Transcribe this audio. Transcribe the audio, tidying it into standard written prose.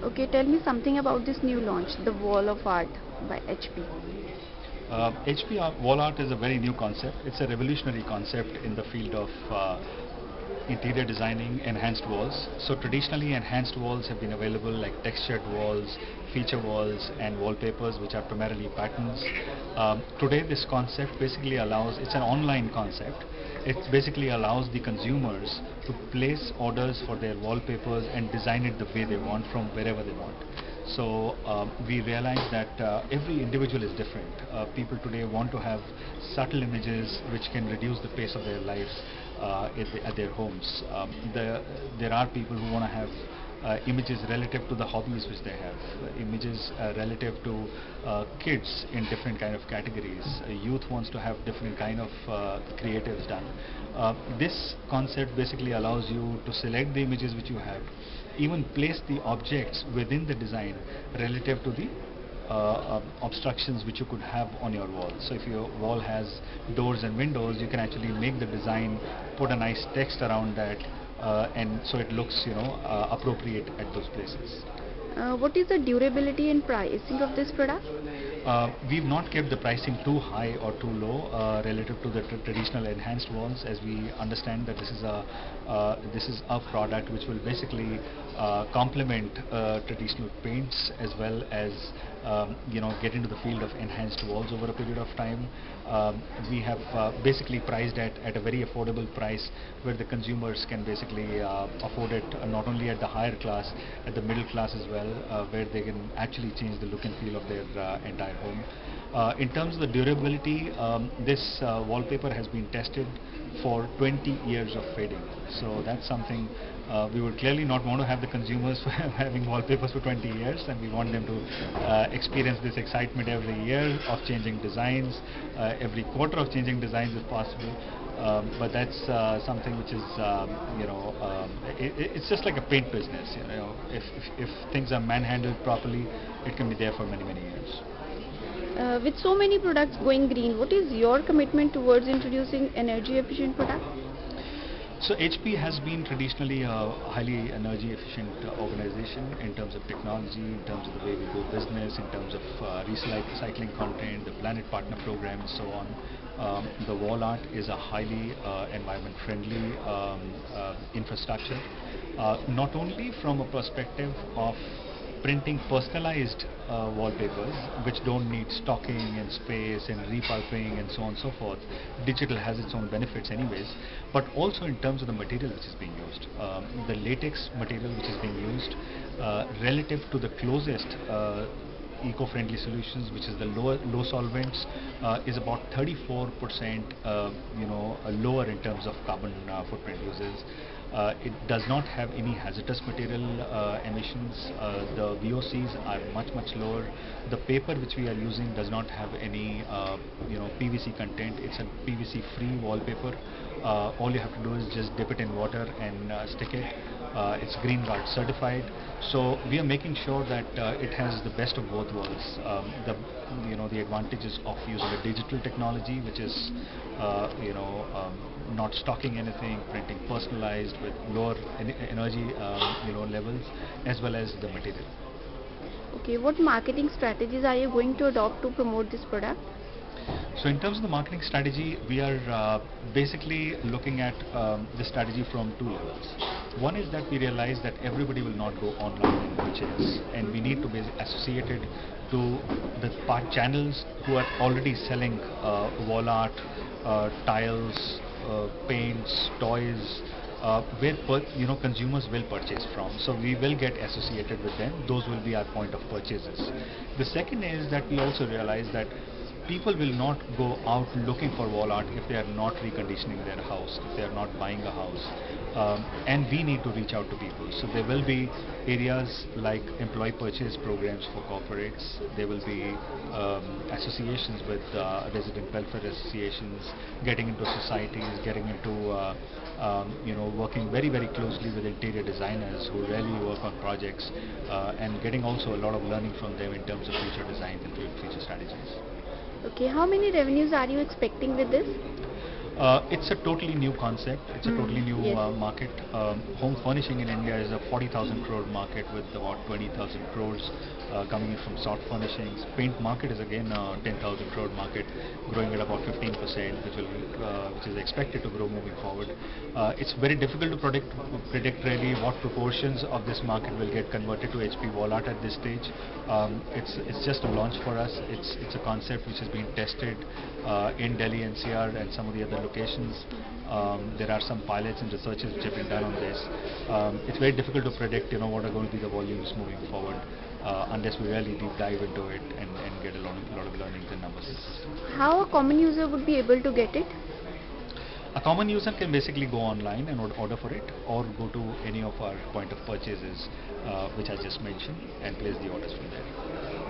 Okay, tell me something about this new launch, The Wall of Art by HP. HP wall art is a very new concept. It's a revolutionary concept in the field of interior designing enhanced walls. So traditionally enhanced walls have been available like textured walls, feature walls and wallpapers which are primarily patterns. Today this concept basically allows, it's an online concept, it basically allows the consumers to place orders for their wallpapers and design it the way they want from wherever they want. So we realize that every individual is different. People today want to have subtle images which can reduce the pace of their lives at their homes. There are people who want to have images relative to the hobbies which they have, images relative to kids in different kind of categories. Youth wants to have different kind of creatives done. This concept basically allows you to select the images which you have, even place the objects within the design relative to the obstructions which you could have on your wall. So if your wall has doors and windows, you can actually make the design, put a nice text around that, and so it looks, appropriate at those places. What is the durability and pricing of this product? We've not kept the pricing too high or too low relative to the traditional enhanced walls, as we understand that this is a product which will basically complement traditional paints as well as get into the field of enhanced walls over a period of time. We have basically priced at a very affordable price where the consumers can basically afford it not only at the higher class, at the middle class as well, where they can actually change the look and feel of their entire home. In terms of the durability, this wallpaper has been tested for 20 years of fading. So that's something we would clearly not want to have the consumers having wallpapers for 20 years, and we want them to experience this excitement every year of changing designs, every quarter of changing designs if possible. But that's something which is, it's just like a paint business. If things are manhandled properly, it can be there for many, many years. With so many products going green, what is your commitment towards introducing energy efficient products? So HP has been traditionally a highly energy efficient organization in terms of technology, in terms of the way we do business, in terms of recycling content, the Planet Partner program and so on. The wall art is a highly environment friendly infrastructure, not only from a perspective of printing personalized wallpapers which don't need stocking and space and repulping and so on and so forth. Digital has its own benefits anyways, but also in terms of the material which is being used. The latex material which is being used relative to the closest eco-friendly solutions, which is the low solvents, is about 34% lower in terms of carbon footprint uses. It does not have any hazardous material emissions. The VOCs are much lower. The paper which we are using does not have any PVC content. It's a PVC free wallpaper. All you have to do is just dip it in water and stick it. It's Green Guard certified. So we are making sure that it has the best of both worlds. The advantages of using a digital technology, which is not stocking anything, printing personalized with lower energy levels, as well as the material. Okay, what marketing strategies are you going to adopt to promote this product? So in terms of the marketing strategy, we are basically looking at the strategy from two levels. One is that we realize that everybody will not go online and purchase, and we need to be associated to the channels who are already selling wall art, tiles, paints, toys, where consumers will purchase from. So we will get associated with them. Those will be our point of purchases. The second is that we also realize that people will not go out looking for wall art if they are not reconditioning their house, if they are not buying a house. And we need to reach out to people. So there will be areas like employee purchase programs for corporates. There will be associations with resident welfare associations, getting into societies, getting into working very closely with interior designers who really work on projects, and getting also a lot of learning from them in terms of future designs and future strategies. Okay, how many revenues are you expecting with this? It's a totally new concept. It's a totally new Yes. market. Home furnishing in India is a 40,000 crore market with about 20,000 crores coming in from soft furnishings. Paint market is again a 10,000 crore market, growing at about 15%, which is expected to grow moving forward. It's very difficult to predict really what proportions of this market will get converted to HP wall art at this stage. It's just a launch for us. It's a concept which has been tested in Delhi NCR and some of the other locations. There are some pilots and researches which have been done on this. It's very difficult to predict, what are going to be the volumes moving forward, unless we really deep dive into it and get a lot of learnings and numbers in the system. How a common user would be able to get it? A common user can basically go online and order for it, or go to any of our point of purchases, which I just mentioned, and place the orders from there.